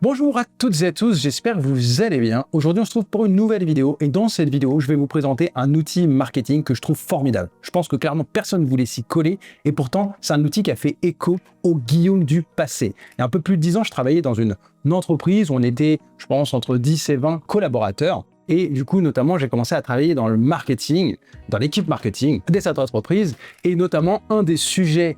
Bonjour à toutes et à tous, j'espère que vous allez bien. Aujourd'hui, on se trouve pour une nouvelle vidéo et dans cette vidéo, je vais vous présenter un outil marketing que je trouve formidable. Je pense que clairement, personne ne voulait s'y coller et pourtant, c'est un outil qui a fait écho au Guillaume du passé. Il y a un peu plus de 10 ans, je travaillais dans une entreprise où on était, je pense, entre 10 et 20 collaborateurs. Et du coup, notamment, j'ai commencé à travailler dans le marketing, dans l'équipe marketing de cette entreprise. Et notamment, un des sujets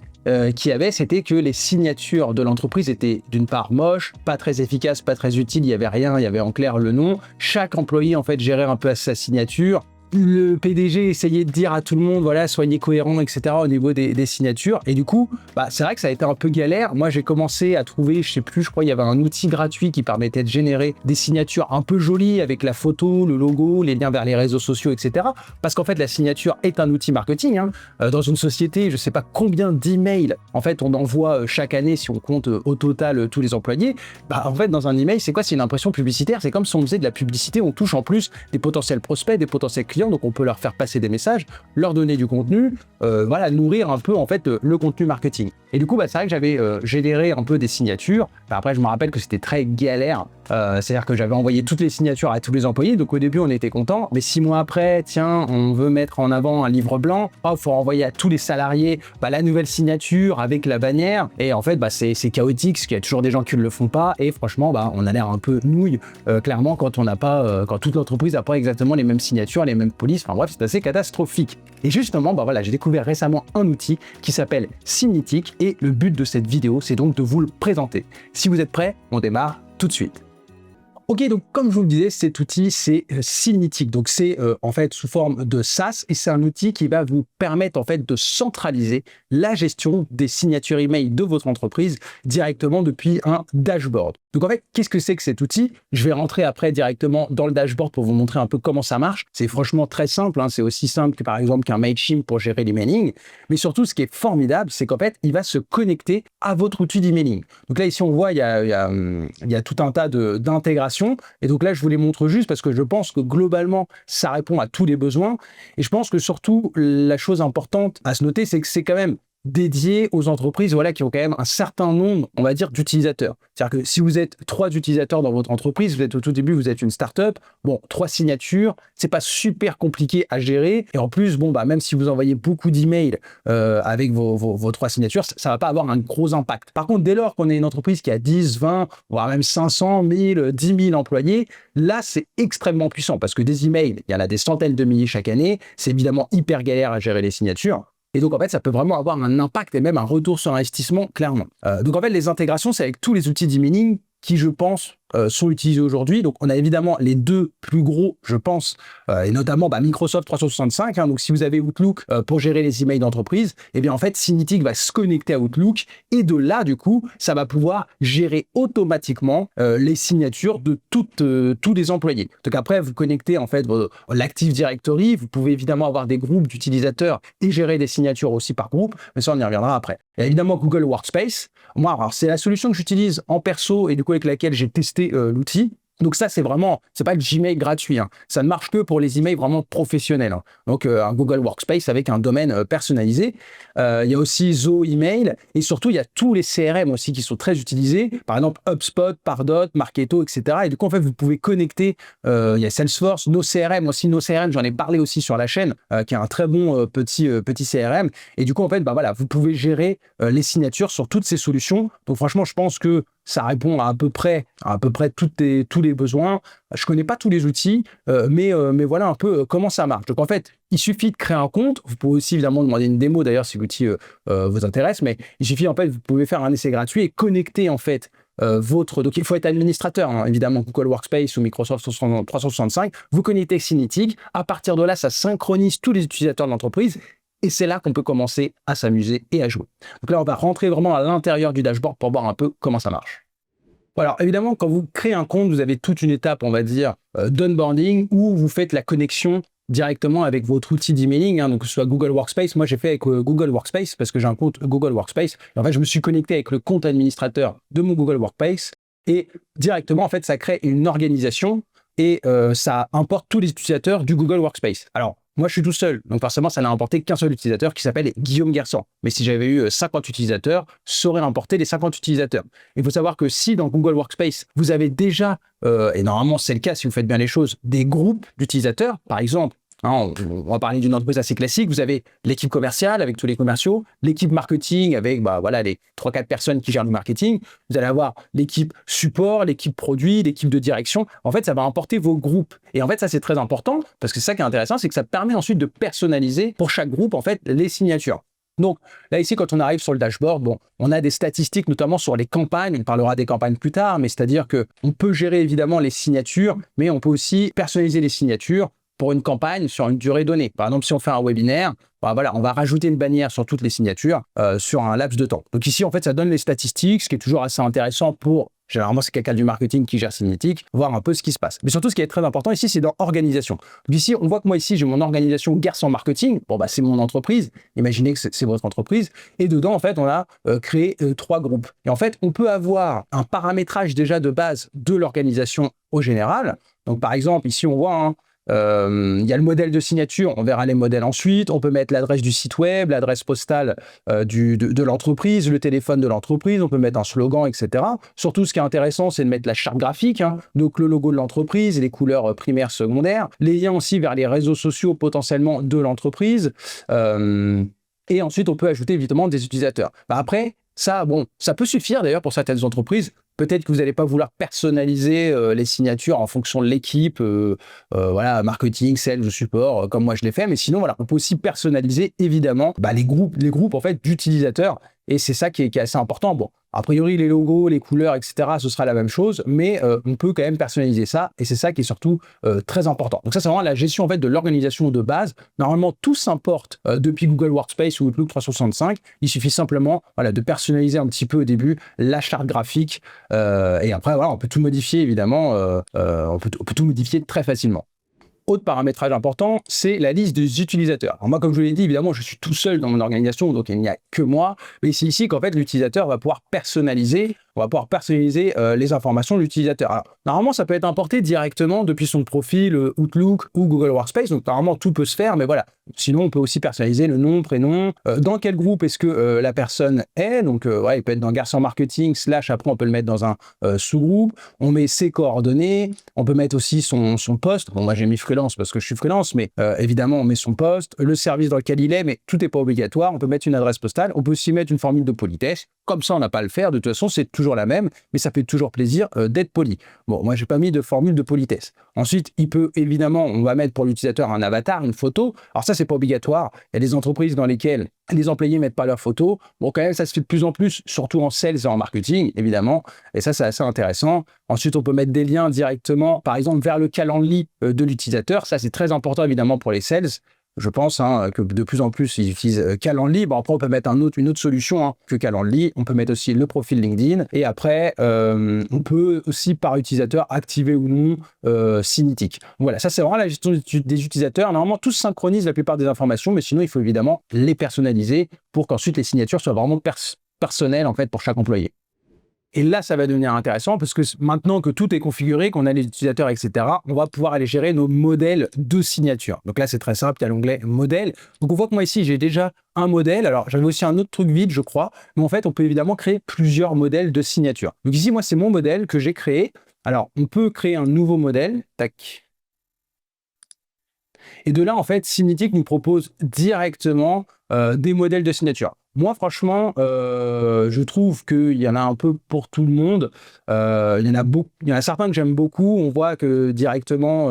qu'il y avait, c'était que les signatures de l'entreprise étaient d'une part moches, pas très efficaces, pas très utiles, il n'y avait rien, il y avait en clair le nom. Chaque employé, en fait, gérait un peu sa signature. Le PDG essayait de dire à tout le monde, voilà, soyez cohérents, etc. au niveau des signatures. Et du coup, c'est vrai que ça a été un peu galère. Moi, j'ai commencé à trouver, je sais plus, je crois, il y avait un outil gratuit qui permettait de générer des signatures un peu jolies avec la photo, le logo, les liens vers les réseaux sociaux, etc. Parce qu'en fait, la signature est un outil marketing. Dans une société, je sais pas combien d'emails, en fait, on envoie chaque année, si on compte au total tous les employés. En fait, dans un email, c'est quoi? C'est une impression publicitaire. C'est comme si on faisait de la publicité. On touche en plus des potentiels prospects, des potentiels clients. Donc on peut leur faire passer des messages, leur donner du contenu, nourrir un peu en fait le contenu marketing. Et du coup, c'est vrai que j'avais généré un peu des signatures. Après, je me rappelle que c'était très galère. C'est-à-dire que j'avais envoyé toutes les signatures à tous les employés. Donc au début, on était content. Mais 6 mois après, tiens, on veut mettre en avant un livre blanc. Il faut envoyer à tous les salariés la nouvelle signature avec la bannière. Et en fait, c'est chaotique, parce qu'il y a toujours des gens qui ne le font pas. Et franchement, on a l'air un peu nouille, clairement, quand on n'a pas, quand toute l'entreprise n'a pas exactement les mêmes signatures, les mêmes polices. Enfin bref, c'est assez catastrophique. Et justement, j'ai découvert récemment un outil qui s'appelle Signitic. Et le but de cette vidéo, c'est donc de vous le présenter. Si vous êtes prêts, on démarre tout de suite. Ok, donc comme je vous le disais, cet outil, c'est Signitic. Donc c'est en fait sous forme de SaaS et c'est un outil qui va vous permettre en fait de centraliser la gestion des signatures email de votre entreprise directement depuis un dashboard. Donc en fait, qu'est-ce que c'est que cet outil? Je vais rentrer après directement dans le dashboard pour vous montrer un peu comment ça marche. C'est franchement très simple, c'est aussi simple que par exemple qu'un Mailchimp pour gérer l'emailing. Mais surtout, ce qui est formidable, c'est qu'en fait, il va se connecter à votre outil d'emailing. Donc là, ici, on voit, il y a tout un tas d'intégrations. Et donc là, je vous les montre juste parce que je pense que globalement, ça répond à tous les besoins. Et je pense que surtout, la chose importante à se noter, c'est que c'est quand même dédié aux entreprises qui ont quand même un certain nombre, on va dire, d'utilisateurs. C'est-à-dire que si vous êtes 3 utilisateurs dans votre entreprise, vous êtes au tout début, vous êtes une startup, 3 signatures, c'est pas super compliqué à gérer. Et en plus, même si vous envoyez beaucoup d'emails avec vos 3 signatures, ça va pas avoir un gros impact. Par contre, dès lors qu'on est une entreprise qui a 10, 20, voire même 500, 1000, 10 000 employés, là, c'est extrêmement puissant parce que des emails, il y en a des centaines de milliers chaque année. C'est évidemment hyper galère à gérer les signatures. Et donc, en fait, ça peut vraiment avoir un impact et même un retour sur investissement, clairement. Donc, en fait, les intégrations, c'est avec tous les outils d'emailing qui, je pense, sont utilisés aujourd'hui. Donc, on a évidemment les 2 plus gros, je pense, et notamment Microsoft 365. Donc, si vous avez Outlook pour gérer les emails d'entreprise, en fait, Signitic va se connecter à Outlook et de là, du coup, ça va pouvoir gérer automatiquement les signatures de tous les employés. Donc, après, vous connectez en fait l'Active Directory. Vous pouvez évidemment avoir des groupes d'utilisateurs et gérer des signatures aussi par groupe, mais ça, on y reviendra après. Il y a évidemment Google Workspace. Moi, alors, c'est la solution que j'utilise en perso et du coup avec laquelle j'ai testé l'outil. Donc ça, c'est pas le Gmail gratuit. Ça ne marche que pour les emails vraiment professionnels. Donc un Google Workspace avec un domaine personnalisé. Il y a aussi Zoho Email et surtout, il y a tous les CRM aussi qui sont très utilisés. Par exemple, HubSpot, Pardot, Marketo, etc. Et du coup, en fait, vous pouvez connecter. Il y a Salesforce, nos CRM aussi. Nos CRM, j'en ai parlé aussi sur la chaîne, qui est un très bon petit CRM. Et du coup, en fait, vous pouvez gérer les signatures sur toutes ces solutions. Donc franchement, je pense que ça répond à peu près tous les besoins. Je connais pas tous les outils, mais voilà un peu comment ça marche. Donc en fait, il suffit de créer un compte. Vous pouvez aussi évidemment demander une démo d'ailleurs si l'outil vous intéresse, mais il suffit en fait, vous pouvez faire un essai gratuit et connecter en fait donc il faut être administrateur, évidemment, Google Workspace ou Microsoft 365. Vous connectez Signitic. À partir de là, ça synchronise tous les utilisateurs de l'entreprise. Et c'est là qu'on peut commencer à s'amuser et à jouer. Donc là, on va rentrer vraiment à l'intérieur du dashboard pour voir un peu comment ça marche. Alors évidemment, quand vous créez un compte, vous avez toute une étape, on va dire, d'onboarding où vous faites la connexion directement avec votre outil d'emailing, donc que ce soit Google Workspace. Moi, j'ai fait avec Google Workspace parce que j'ai un compte Google Workspace. Et en fait, je me suis connecté avec le compte administrateur de mon Google Workspace et directement, en fait, ça crée une organisation et ça importe tous les utilisateurs du Google Workspace. Alors, Moi, je suis tout seul, donc forcément, ça n'a importé qu'un seul utilisateur qui s'appelle Guillaume Guersan. Mais si j'avais eu 50 utilisateurs, ça aurait importé les 50 utilisateurs. Il faut savoir que si dans Google Workspace, vous avez déjà, et normalement c'est le cas si vous faites bien les choses, des groupes d'utilisateurs, par exemple, hein, on va parler d'une entreprise assez classique. Vous avez l'équipe commerciale avec tous les commerciaux, l'équipe marketing avec voilà, les 3-4 personnes qui gèrent le marketing. Vous allez avoir l'équipe support, l'équipe produit, l'équipe de direction. En fait, ça va importer vos groupes. Et en fait, ça, c'est très important parce que c'est ça qui est intéressant, c'est que ça permet ensuite de personnaliser pour chaque groupe, en fait, les signatures. Donc là, ici, quand on arrive sur le dashboard, bon, on a des statistiques, notamment sur les campagnes. On parlera des campagnes plus tard, mais c'est-à-dire qu'on peut gérer évidemment les signatures, mais on peut aussi personnaliser les signatures pour une campagne sur une durée donnée. Par exemple, si on fait un webinaire, voilà, on va rajouter une bannière sur toutes les signatures sur un laps de temps. Donc ici, en fait, ça donne les statistiques, ce qui est toujours assez intéressant pour, généralement, c'est quelqu'un du marketing qui gère Signatic, voir un peu ce qui se passe. Mais surtout, ce qui est très important ici, c'est dans organisation. Donc ici, on voit que moi, ici, j'ai mon organisation Guersan Marketing. Bon, c'est mon entreprise. Imaginez que c'est votre entreprise. Et dedans, en fait, on a créé 3 groupes. Et en fait, on peut avoir un paramétrage déjà de base de l'organisation au général. Donc, par exemple, ici, on voit, il y a le modèle de signature, on verra les modèles ensuite, on peut mettre l'adresse du site web, l'adresse postale de l'entreprise, le téléphone de l'entreprise, on peut mettre un slogan, etc. Surtout, ce qui est intéressant, c'est de mettre la charte graphique, donc le logo de l'entreprise et les couleurs primaires, secondaires, les liens aussi vers les réseaux sociaux potentiellement de l'entreprise, et ensuite, on peut ajouter évidemment des utilisateurs. Après, ça peut suffire d'ailleurs pour certaines entreprises. Peut-être que vous n'allez pas vouloir personnaliser les signatures en fonction de l'équipe, voilà, marketing, sales, support, comme moi je l'ai fait. Mais sinon, voilà, on peut aussi personnaliser évidemment les groupes en fait d'utilisateurs. Et c'est ça qui est assez important. Bon, a priori, les logos, les couleurs, etc., ce sera la même chose, mais on peut quand même personnaliser ça. Et c'est ça qui est surtout très important. Donc ça, c'est vraiment la gestion en fait de l'organisation de base. Normalement, tout s'importe depuis Google Workspace ou Outlook 365. Il suffit simplement de personnaliser un petit peu au début la charte graphique. Et après, voilà, on peut tout modifier, évidemment. On peut tout modifier très facilement. Autre paramétrage important, c'est la liste des utilisateurs. Alors moi, comme je vous l'ai dit, évidemment, je suis tout seul dans mon organisation, donc il n'y a que moi. Mais c'est ici qu'en fait, l'utilisateur va pouvoir personnaliser les informations de l'utilisateur. Alors, normalement, ça peut être importé directement depuis son profil Outlook ou Google Workspace. Donc, normalement, tout peut se faire, mais voilà. Sinon, on peut aussi personnaliser le nom, prénom, dans quel groupe est-ce que la personne est. Donc, il peut être dans Guersan Marketing, / après, on peut le mettre dans un sous-groupe. On met ses coordonnées. On peut mettre aussi son poste. Bon, moi, j'ai mis freelance parce que je suis freelance, mais évidemment, on met son poste, le service dans lequel il est, mais tout n'est pas obligatoire. On peut mettre une adresse postale. On peut aussi mettre une formule de politesse. Comme ça, on n'a pas à le faire. De toute façon, c'est toujours la même, mais ça fait toujours plaisir d'être poli. Bon, moi, j'ai pas mis de formule de politesse. Ensuite, on va mettre pour l'utilisateur un avatar, une photo. Alors ça, c'est pas obligatoire. Il y a des entreprises dans lesquelles les employés mettent pas leurs photos. Bon, quand même, ça se fait de plus en plus, surtout en sales et en marketing, évidemment. Et ça, c'est assez intéressant. Ensuite, on peut mettre des liens directement, par exemple, vers le calendrier de l'utilisateur. Ça, c'est très important, évidemment, pour les sales. Je pense que de plus en plus, ils utilisent Calendly. Bon, après, on peut mettre une autre solution que Calendly. On peut mettre aussi le profil LinkedIn. Et après, on peut aussi, par utilisateur, activer ou non Signatic. Voilà, ça, c'est vraiment la gestion des utilisateurs. Normalement, tout se synchronise la plupart des informations, mais sinon, il faut évidemment les personnaliser pour qu'ensuite, les signatures soient vraiment personnelles, en fait, pour chaque employé. Et là, ça va devenir intéressant parce que maintenant que tout est configuré, qu'on a les utilisateurs, etc., on va pouvoir aller gérer nos modèles de signature. Donc là, c'est très simple, il y a l'onglet modèle. Donc on voit que moi ici, j'ai déjà un modèle. Alors j'avais aussi un autre truc vide, je crois. Mais en fait, on peut évidemment créer plusieurs modèles de signature. Donc ici, moi, c'est mon modèle que j'ai créé. Alors, on peut créer un nouveau modèle. Tac. Et de là, en fait, Signatic nous propose directement des modèles de signature. Moi, franchement, je trouve qu'il y en a un peu pour tout le monde. Il y en a certains que j'aime beaucoup. On voit que directement,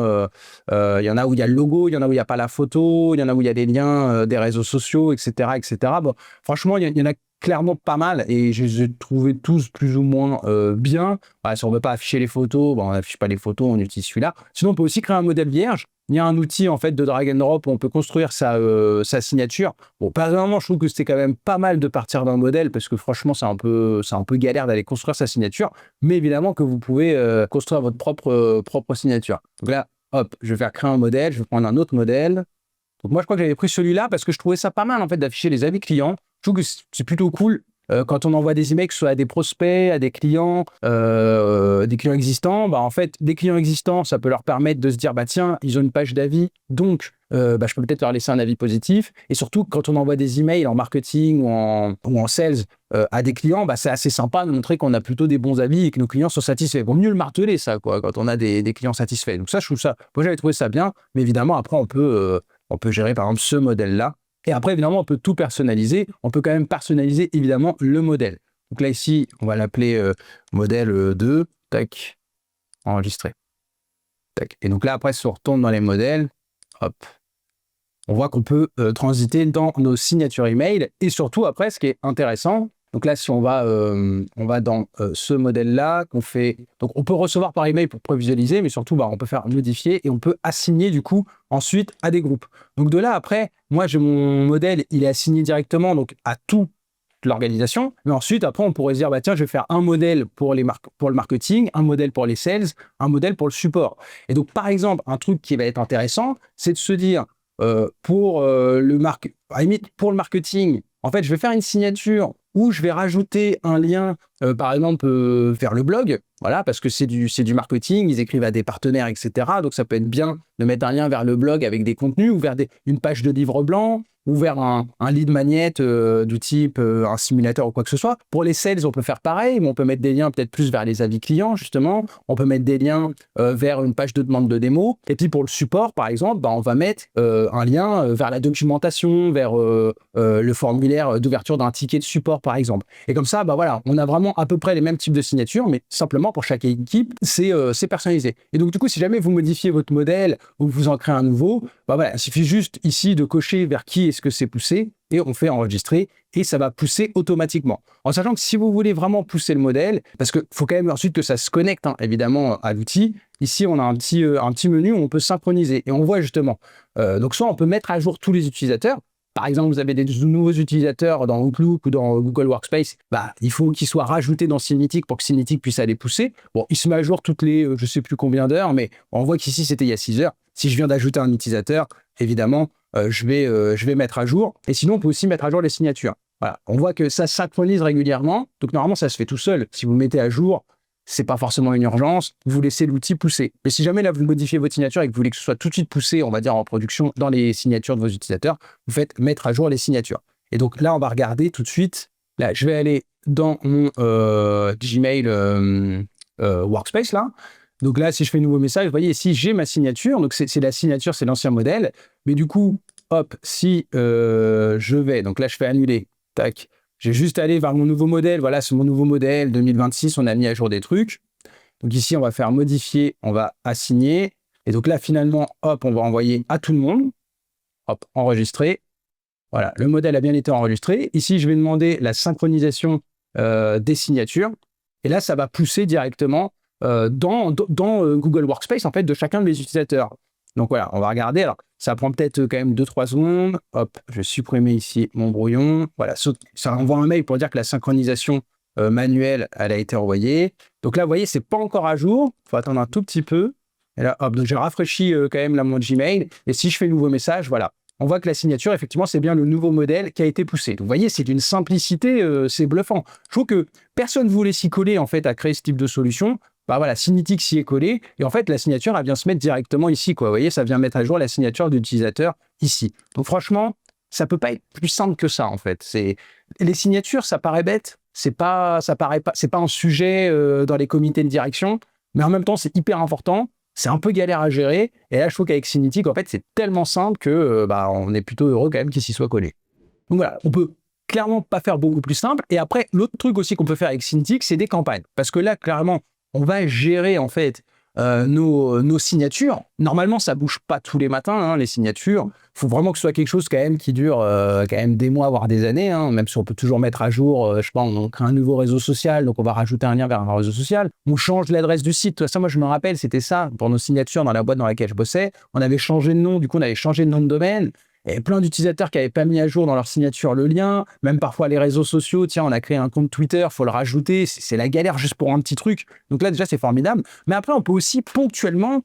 il y en a où il y a le logo, il y en a où il n'y a pas la photo, il y en a où il y a des liens des réseaux sociaux, etc., etc. Bon, franchement, il y en a clairement pas mal et je les ai trouvés tous plus ou moins bien. Si on ne veut pas afficher les photos, on n'affiche pas les photos, on utilise celui-là. Sinon, on peut aussi créer un modèle vierge. Il y a un outil en fait de drag and drop où on peut construire sa signature. Bon, personnellement, je trouve que c'était quand même pas mal de partir d'un modèle parce que franchement, c'est un peu galère d'aller construire sa signature. Mais évidemment que vous pouvez construire votre propre signature. Donc là, hop, je vais faire créer un modèle. Je vais prendre un autre modèle. Donc moi, je crois que j'avais pris celui-là parce que je trouvais ça pas mal en fait d'afficher les avis clients. Je trouve que c'est plutôt cool. Quand on envoie des emails, que ce soit à des prospects, à des clients existants, en fait, des clients existants, ça peut leur permettre de se dire, tiens, ils ont une page d'avis, donc je peux peut-être leur laisser un avis positif. Et surtout, quand on envoie des emails en marketing ou en sales à des clients, c'est assez sympa de montrer qu'on a plutôt des bons avis et que nos clients sont satisfaits. Vaut mieux le marteler, ça, quoi, quand on a des clients satisfaits. Donc ça, je trouve ça, moi, j'avais trouvé ça bien. Mais évidemment, après, on peut gérer, par exemple, ce modèle-là. Et après, évidemment, on peut tout personnaliser. On peut quand même personnaliser, évidemment, le modèle. Donc là, ici, on va l'appeler modèle 2. Tac, enregistrer. Tac. Et donc là, après, si on retourne dans les modèles, hop, on voit qu'on peut transiter dans nos signatures email. Et surtout, après, ce qui est intéressant, donc là, si on va dans ce modèle-là, qu'on fait... Donc, on peut recevoir par email pour prévisualiser, mais surtout, on peut faire modifier et on peut assigner, du coup, ensuite à des groupes. Donc, de là, après, moi, j'ai mon modèle, il est assigné directement donc à tout l'organisation, mais ensuite, après, on pourrait se dire, tiens, je vais faire un modèle pour le marketing, un modèle pour les sales, un modèle pour le support. Et donc, par exemple, un truc qui va être intéressant, c'est de se dire, pour le marketing, en fait, je vais faire une signature où je vais rajouter un lien, par exemple, vers le blog, voilà, parce que c'est du marketing, ils écrivent à des partenaires, etc. Donc, ça peut être bien de mettre un lien vers le blog avec des contenus ou vers une page de livre blanc, ou vers un lead magnet du type un simulateur ou quoi que ce soit. Pour les sales, on peut faire pareil, mais on peut mettre des liens peut-être plus vers les avis clients, justement. On peut mettre des liens vers une page de demande de démo. Et puis pour le support, par exemple, on va mettre un lien vers la documentation, vers le formulaire d'ouverture d'un ticket de support, par exemple. Et comme ça, voilà, on a vraiment à peu près les mêmes types de signatures, mais simplement pour chaque équipe, c'est personnalisé. Et donc, du coup, si jamais vous modifiez votre modèle ou vous en créez un nouveau, voilà, il suffit juste ici de cocher vers qui est-ce que c'est poussé et on fait enregistrer et ça va pousser automatiquement. En sachant que si vous voulez vraiment pousser le modèle, parce qu'il faut quand même ensuite que ça se connecte évidemment à l'outil, ici on a un petit menu où on peut synchroniser et on voit justement. Donc soit on peut mettre à jour tous les utilisateurs. Par exemple, vous avez des nouveaux utilisateurs dans Outlook ou dans Google Workspace, il faut qu'ils soient rajoutés dans Cinetic pour que Cinetic puisse aller pousser. Bon, il se met à jour toutes les, je ne sais plus combien d'heures, mais on voit qu'ici, c'était il y a 6 heures. Si je viens d'ajouter un utilisateur, évidemment, je vais mettre à jour. Et sinon, on peut aussi mettre à jour les signatures. Voilà. On voit que ça synchronise régulièrement. Donc, normalement, ça se fait tout seul. Si vous le mettez à jour, c'est pas forcément une urgence, vous laissez l'outil pousser. Mais si jamais là, vous modifiez votre signature et que vous voulez que ce soit tout de suite poussé, on va dire en production, dans les signatures de vos utilisateurs, vous faites mettre à jour les signatures. Et donc là, on va regarder tout de suite. Là, je vais aller dans mon Gmail Workspace, là. Donc là, si je fais un nouveau message, vous voyez ici, j'ai ma signature. Donc c'est la signature, c'est l'ancien modèle. Mais du coup, hop, si je vais, donc là, je fais annuler, tac. J'ai juste allé vers mon nouveau modèle. Voilà, c'est mon nouveau modèle 2026. On a mis à jour des trucs. Donc ici, on va faire modifier, on va assigner. Et donc là, finalement, hop, on va envoyer à tout le monde. Hop, enregistrer. Voilà, le modèle a bien été enregistré. Ici, je vais demander la synchronisation des signatures. Et là, ça va pousser directement dans Google Workspace, en fait, de chacun de mes utilisateurs. Donc voilà, on va regarder. Alors, ça prend peut-être quand même 2-3 secondes. Hop, je vais supprimer ici mon brouillon. Voilà, ça envoie un mail pour dire que la synchronisation manuelle, elle a été envoyée. Donc là, vous voyez, c'est pas encore à jour. Il faut attendre un tout petit peu. Et là, hop, donc j'ai rafraîchi quand même là, mon Gmail. Et si je fais un nouveau message, voilà, on voit que la signature, effectivement, c'est bien le nouveau modèle qui a été poussé. Donc, vous voyez, c'est d'une simplicité, c'est bluffant. Je trouve que personne ne voulait s'y coller, en fait, à créer ce type de solution. Voilà, Cinetic s'y est collé. Et en fait, la signature, elle vient se mettre directement ici, quoi. Vous voyez, ça vient mettre à jour la signature d'utilisateur ici. Donc, franchement, ça peut pas être plus simple que ça, en fait. Les signatures, ça paraît bête. C'est pas un sujet dans les comités de direction. Mais en même temps, c'est hyper important. C'est un peu galère à gérer. Et là, je trouve qu'avec Cinetic, en fait, c'est tellement simple que on est plutôt heureux quand même qu'il s'y soit collé. Donc voilà, on peut clairement pas faire beaucoup plus simple. Et après, l'autre truc aussi qu'on peut faire avec Cinetic, c'est des campagnes. Parce que là, clairement, on va gérer en fait nos signatures. Normalement, ça bouge pas tous les matins, les signatures. Il faut vraiment que ce soit quelque chose quand même qui dure quand même des mois, voire des années. Même si on peut toujours mettre à jour, je sais pas, on crée un nouveau réseau social, donc on va rajouter un lien vers un réseau social. On change l'adresse du site. Ça, moi, je me rappelle, c'était ça pour nos signatures dans la boîte dans laquelle je bossais. On avait changé de nom, du coup, on avait changé de nom de domaine. Il y avait plein d'utilisateurs qui n'avaient pas mis à jour dans leur signature le lien, même parfois les réseaux sociaux. Tiens, on a créé un compte Twitter, il faut le rajouter. C'est la galère juste pour un petit truc. Donc là, déjà, c'est formidable. Mais après, on peut aussi ponctuellement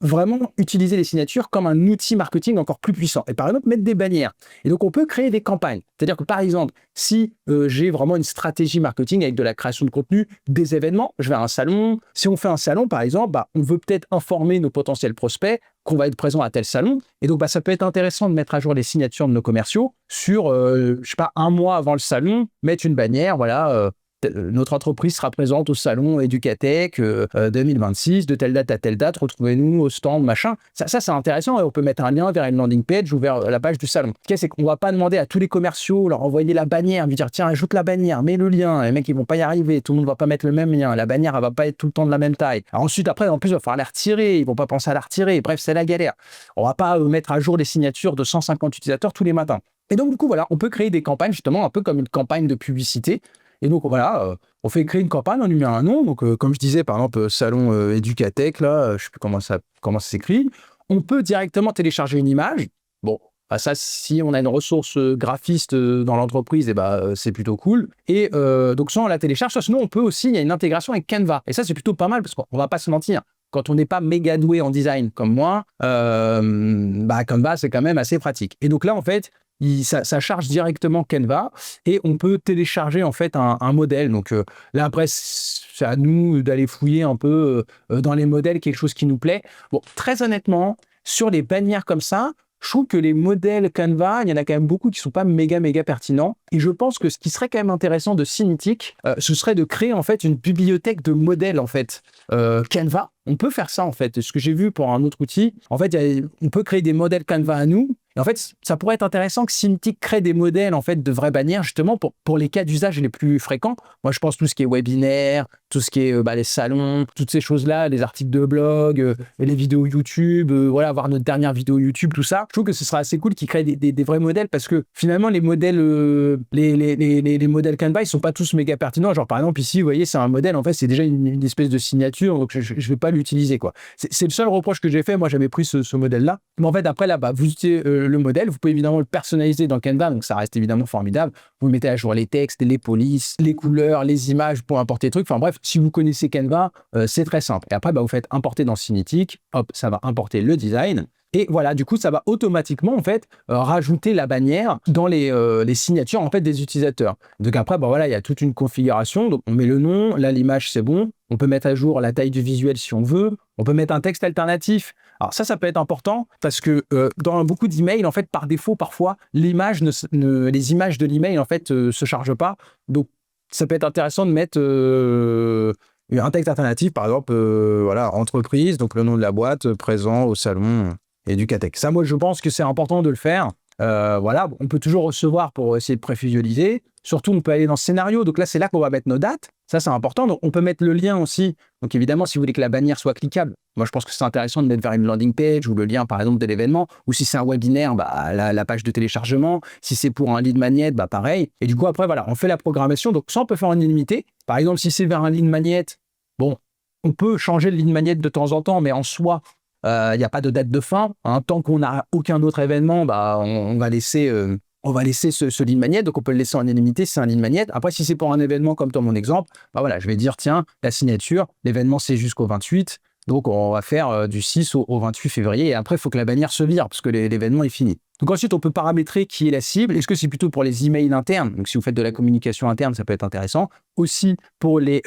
vraiment utiliser les signatures comme un outil marketing encore plus puissant. Et par exemple, mettre des bannières. Et donc, on peut créer des campagnes. C'est-à-dire que, par exemple, si j'ai vraiment une stratégie marketing avec de la création de contenu, des événements, je vais à un salon. Si on fait un salon, par exemple, on veut peut-être informer nos potentiels prospects qu'on va être présent à tel salon. Et donc, ça peut être intéressant de mettre à jour les signatures de nos commerciaux sur, je sais pas, un mois avant le salon, mettre une bannière, voilà, notre entreprise sera présente au salon Educatech 2026, de telle date à telle date, retrouvez-nous au stand, machin. Ça c'est intéressant et on peut mettre un lien vers une landing page ou vers la page du salon. Ce qu'il y a, c'est qu'on va pas demander à tous les commerciaux, leur envoyer la bannière, lui dire tiens, ajoute la bannière, mets le lien. Les mecs, ils vont pas y arriver, tout le monde va pas mettre le même lien, la bannière, elle va pas être tout le temps de la même taille. Alors ensuite, après, en plus, il va falloir la retirer, ils vont pas penser à la retirer. Bref, c'est la galère. On va pas mettre à jour les signatures de 150 utilisateurs tous les matins. Et donc, du coup, voilà, on peut créer des campagnes, justement, un peu comme une campagne de publicité. Et donc, voilà, on fait créer une campagne, on lui met un nom. Donc, comme je disais, par exemple, salon Educatech, là, je sais plus comment ça s'écrit. On peut directement télécharger une image. Bon, ça, si on a une ressource graphiste dans l'entreprise, c'est plutôt cool. Et donc, soit on la télécharge, soit sinon, on peut aussi, il y a une intégration avec Canva. Et ça, c'est plutôt pas mal parce qu'on va pas se mentir. Quand on n'est pas méga doué en design comme moi, Canva, c'est quand même assez pratique. Et donc là, en fait, ça charge directement Canva et on peut télécharger en fait un modèle. Donc là, après, c'est à nous d'aller fouiller un peu dans les modèles, quelque chose qui nous plaît. Bon, très honnêtement, sur les bannières comme ça, je trouve que les modèles Canva, il y en a quand même beaucoup qui sont pas méga pertinents. Et je pense que ce qui serait quand même intéressant de Cinetic, ce serait de créer en fait une bibliothèque de modèles en fait Canva. On peut faire ça en fait. Ce que j'ai vu pour un autre outil, en fait, on peut créer des modèles Canva à nous. Et en fait, ça pourrait être intéressant que Cinetic crée des modèles en fait de vraies bannières justement pour les cas d'usage les plus fréquents. Moi, je pense tout ce qui est webinaire, tout ce qui est les salons, toutes ces choses-là, les articles de blog, les vidéos YouTube, voilà, voir notre dernière vidéo YouTube, tout ça. Je trouve que ce sera assez cool qu'ils créent des vrais modèles parce que finalement, les modèles, les modèles Canva, ils sont pas tous méga pertinents. Genre, par exemple, ici, vous voyez, c'est un modèle, en fait, c'est déjà une espèce de signature, donc je vais pas l'utiliser, quoi. C'est le seul reproche que j'ai fait. Moi, j'avais pris ce modèle-là. Mais en fait, après, là, vous utilisez le modèle, vous pouvez évidemment le personnaliser dans Canva, donc ça reste évidemment formidable. Vous mettez à jour les textes, les polices, les couleurs, les images pour importer des trucs. Enfin bref, si vous connaissez Canva, c'est très simple. Et après, vous faites importer dans Cinetic, hop, ça va importer le design. Et voilà, du coup, ça va automatiquement en fait rajouter la bannière dans les signatures en fait des utilisateurs. Donc après, voilà, il y a toute une configuration. Donc on met le nom, là l'image c'est bon. On peut mettre à jour la taille du visuel si on veut. On peut mettre un texte alternatif. Alors ça peut être important parce que dans beaucoup d'emails, en fait, par défaut, parfois, les images de l'email en fait se chargent pas. Donc ça peut être intéressant de mettre un texte alternatif, par exemple, voilà, entreprise, donc le nom de la boîte, présent au salon Educatech. Ça, moi, je pense que c'est important de le faire. Voilà, on peut toujours recevoir pour essayer de prévisualiser. Surtout, on peut aller dans ce scénario. Donc là, c'est là qu'on va mettre nos dates. Ça, c'est important. Donc, on peut mettre le lien aussi. Donc, évidemment, si vous voulez que la bannière soit cliquable, moi, je pense que c'est intéressant de mettre vers une landing page ou le lien, par exemple, de l'événement. Ou si c'est un webinaire, la page de téléchargement. Si c'est pour un lead magnet, pareil. Et du coup, après, voilà, on fait la programmation. Donc, ça, on peut faire en illimité. Par exemple, si c'est vers un lead magnet, bon, on peut changer le lead magnet de temps en temps, mais en soi, il n'y a pas de date de fin. Hein. Tant qu'on n'a aucun autre événement, on va laisser ce lead magnet. Donc, on peut le laisser en illimité, c'est un lead magnet. Après, si c'est pour un événement comme dans mon exemple, voilà, je vais dire, tiens, la signature, l'événement, c'est jusqu'au 28. Donc, on va faire du 6 au 28 février. Et après, il faut que la bannière se vire parce que l'événement est fini. Donc, ensuite, on peut paramétrer qui est la cible. Est-ce que c'est plutôt pour les emails internes? Donc, si vous faites de la communication interne, ça peut être intéressant. Aussi pour les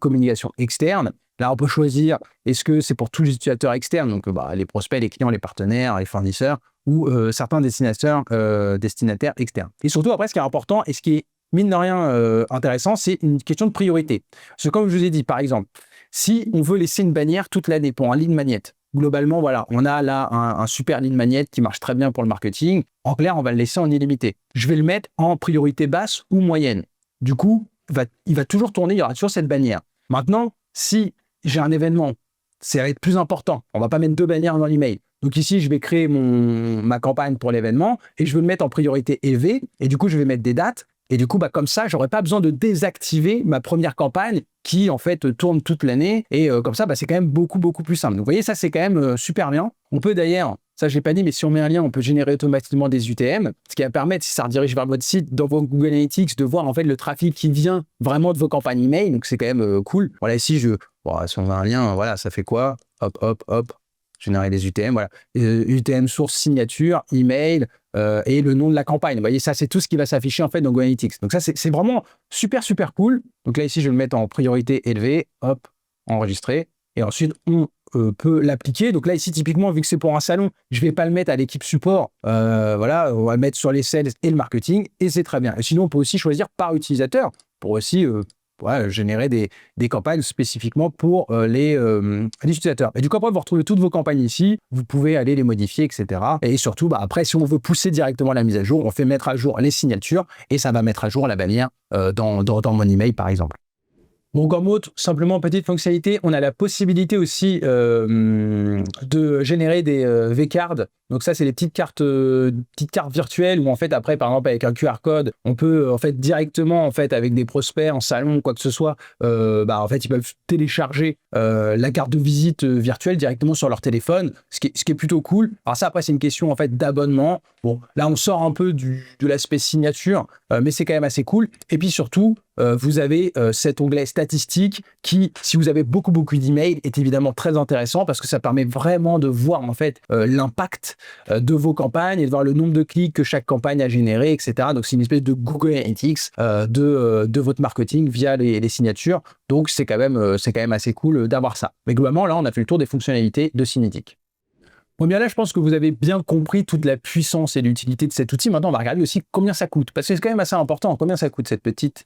communications externes. Là, on peut choisir, est-ce que c'est pour tous les utilisateurs externes, donc les prospects, les clients, les partenaires, les fournisseurs, ou certains destinataires externes. Et surtout, après, ce qui est important et ce qui est, mine de rien, intéressant, c'est une question de priorité. Parce que comme je vous ai dit, par exemple, si on veut laisser une bannière toute l'année pour un lead magnet, globalement, voilà, on a là un super lead magnet qui marche très bien pour le marketing. En clair, on va le laisser en illimité. Je vais le mettre en priorité basse ou moyenne. Du coup, il va toujours tourner, il y aura toujours cette bannière. Maintenant, si j'ai un événement, ça va être plus important. On ne va pas mettre deux bannières dans l'email. Donc ici, je vais créer ma campagne pour l'événement et je vais le mettre en priorité élevée. Et du coup, je vais mettre des dates. Et du coup, comme ça, je n'aurai pas besoin de désactiver ma première campagne qui, en fait, tourne toute l'année. Et comme ça, c'est quand même beaucoup plus simple. Donc, vous voyez, ça, c'est quand même super bien. On peut d'ailleurs, ça, je l'ai pas dit, mais si on met un lien, on peut générer automatiquement des UTM, ce qui va permettre, si ça redirige vers votre site, dans vos Google Analytics, de voir, en fait, le trafic qui vient vraiment de vos campagnes email. Donc, c'est quand même cool. Voilà, ici, si on a un lien, voilà, ça fait quoi? Hop. Générer des UTM, voilà. UTM source signature, email et le nom de la campagne. Vous voyez, ça, c'est tout ce qui va s'afficher en fait dans Google Analytics. Donc ça, c'est vraiment super cool. Donc là, ici, je vais le mettre en priorité élevée. Hop, enregistrer. et ensuite on peut l'appliquer. Donc là, ici, typiquement, vu que c'est pour un salon, je ne vais pas le mettre à l'équipe support. Voilà, on va le mettre sur les sales et le marketing, et c'est très bien. Et sinon, on peut aussi choisir par utilisateur pour aussi voilà, générer des campagnes spécifiquement pour les utilisateurs. Et du coup, après, vous retrouvez toutes vos campagnes ici. Vous pouvez aller les modifier, etc. Et surtout, après, si on veut pousser directement la mise à jour, on fait mettre à jour les signatures et ça va mettre à jour la bannière dans mon email, par exemple. Donc, en mode, simplement, petite fonctionnalité, on a la possibilité aussi de générer des V-cards. Donc ça, c'est les petites cartes virtuelles où en fait, après, par exemple, avec un QR code, on peut en fait directement, en fait, avec des prospects en salon, quoi que ce soit, en fait, ils peuvent télécharger la carte de visite virtuelle directement sur leur téléphone, ce qui est plutôt cool. Alors ça, après, c'est une question en fait d'abonnement. Bon, là, on sort un peu de l'aspect signature, mais c'est quand même assez cool. Et puis surtout, vous avez cet onglet statistiques qui, si vous avez beaucoup d'emails, est évidemment très intéressant parce que ça permet vraiment de voir en fait l'impact de vos campagnes et de voir le nombre de clics que chaque campagne a généré, etc. Donc c'est une espèce de Google Analytics de votre marketing via les signatures. Donc c'est quand même assez cool d'avoir ça. Mais globalement, là, on a fait le tour des fonctionnalités de Cinetic. Bon, bien là, je pense que vous avez bien compris toute la puissance et l'utilité de cet outil. Maintenant, on va regarder aussi combien ça coûte, parce que c'est quand même assez important, combien ça coûte cette petite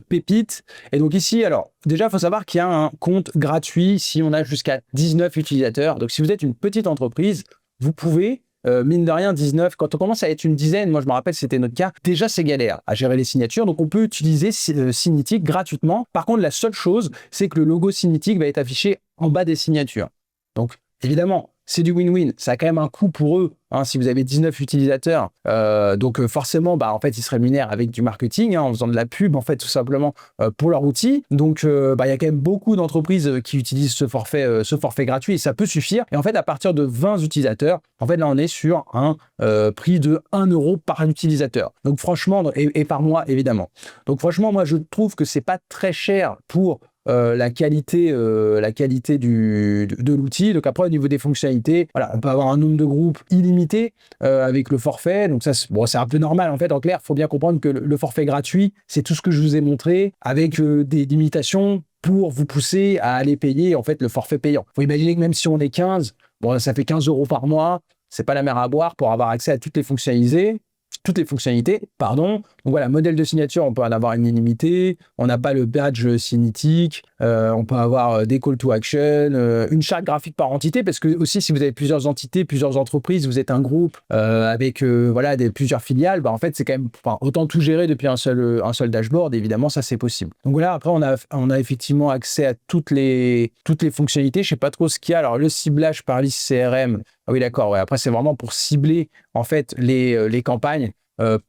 pépite. Et donc ici, alors, déjà, il faut savoir qu'il y a un compte gratuit si on a jusqu'à 19 utilisateurs. Donc, si vous êtes une petite entreprise, vous pouvez, mine de rien, 19, quand on commence à être une dizaine, moi je me rappelle, c'était notre cas, déjà c'est galère à gérer les signatures, donc on peut utiliser Cinetic gratuitement. Par contre, la seule chose, c'est que le logo Cinetic va être affiché en bas des signatures. Donc, évidemment, c'est du win-win. Ça a quand même un coût pour eux, hein, si vous avez 19 utilisateurs. Donc forcément, en fait, ils se rémunèrent avec du marketing, hein, en faisant de la pub, en fait, tout simplement pour leur outil. Donc, il y a quand même beaucoup d'entreprises qui utilisent ce forfait gratuit et ça peut suffire. Et en fait, à partir de 20 utilisateurs, en fait, là, on est sur un prix de 1 € par utilisateur. Donc franchement, et par mois, évidemment. Donc franchement, moi, je trouve que c'est pas très cher pour la qualité de l'outil. Donc après, au niveau des fonctionnalités, voilà, on peut avoir un nombre de groupes illimité avec le forfait. Donc ça, c'est un peu normal en fait. En clair, il faut bien comprendre que le forfait gratuit, c'est tout ce que je vous ai montré avec des limitations pour vous pousser à aller payer en fait le forfait payant. Il faut imaginer que même si on est 15, ça fait 15 € par mois. C'est pas la mer à boire pour avoir accès à toutes les fonctionnalités. Donc voilà, modèle de signature, on peut en avoir une illimitée, on n'a pas le badge Cinetic, on peut avoir des call to action, une charte graphique par entité, parce que aussi si vous avez plusieurs entités, plusieurs entreprises, vous êtes un groupe avec plusieurs filiales, en fait c'est quand même autant tout gérer depuis un seul dashboard, évidemment ça c'est possible. Donc voilà, après on a effectivement accès à toutes les fonctionnalités, je sais pas trop ce qu'il y a. Alors le ciblage par liste CRM, ah oui d'accord, ouais. Après c'est vraiment pour cibler en fait les campagnes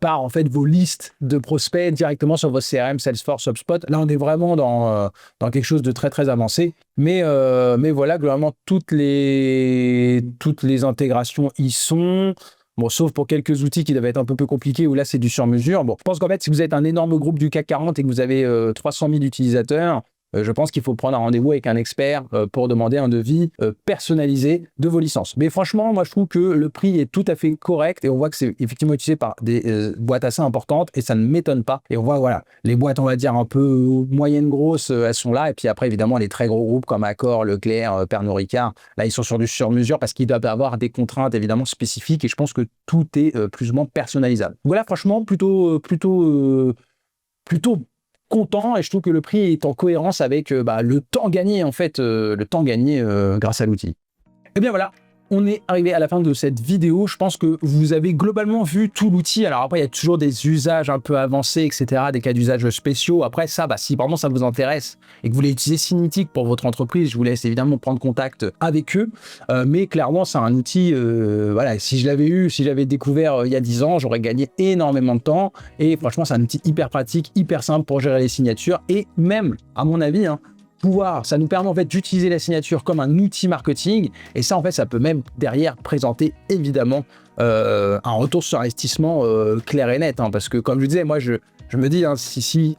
par en fait vos listes de prospects directement sur vos CRM, Salesforce, HubSpot. Là, on est vraiment dans quelque chose de très très avancé. Mais voilà, globalement, toutes les intégrations y sont. Bon, sauf pour quelques outils qui doivent être un peu plus compliqués où là, c'est du sur-mesure. Bon, je pense qu'en fait, si vous êtes un énorme groupe du CAC 40 et que vous avez 300 000 utilisateurs, je pense qu'il faut prendre un rendez-vous avec un expert pour demander un devis personnalisé de vos licences. Mais franchement, moi, je trouve que le prix est tout à fait correct et on voit que c'est effectivement utilisé par des boîtes assez importantes et ça ne m'étonne pas. Et on voit, voilà, les boîtes, on va dire, un peu moyennes grosses, elles sont là. Et puis après, évidemment, les très gros groupes comme Accor, Leclerc, Pernod Ricard, là, ils sont sur du sur-mesure parce qu'ils doivent avoir des contraintes, évidemment, spécifiques et je pense que tout est plus ou moins personnalisable. Voilà, franchement, plutôt content et je trouve que le prix est en cohérence avec le temps gagné en fait, grâce à l'outil. Et bien voilà, on est arrivé à la fin de cette vidéo. Je pense que vous avez globalement vu tout l'outil. Alors après, il y a toujours des usages un peu avancés, etc., des cas d'usage spéciaux. Après ça, si vraiment ça vous intéresse et que vous voulez utiliser Cinetic pour votre entreprise, je vous laisse évidemment prendre contact avec eux. Mais clairement, c'est un outil, voilà, si j'avais découvert il y a 10 ans, j'aurais gagné énormément de temps. Et franchement, c'est un outil hyper pratique, hyper simple pour gérer les signatures. Et même, à mon avis, ça nous permet en fait d'utiliser la signature comme un outil marketing et ça en fait ça peut même derrière présenter évidemment un retour sur investissement clair et net parce que comme je disais moi je Je me dis, hein,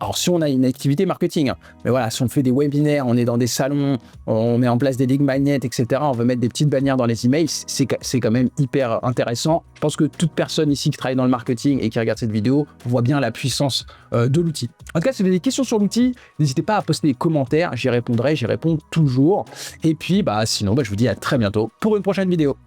alors si on a une activité marketing, hein, mais voilà, si on fait des webinaires, on est dans des salons, on met en place des lead magnets, etc., on veut mettre des petites bannières dans les emails, c'est quand même hyper intéressant. Je pense que toute personne ici qui travaille dans le marketing et qui regarde cette vidéo voit bien la puissance de l'outil. En tout cas, si vous avez des questions sur l'outil, n'hésitez pas à poster des commentaires, j'y répondrai, j'y réponds toujours. Et puis, sinon, je vous dis à très bientôt pour une prochaine vidéo.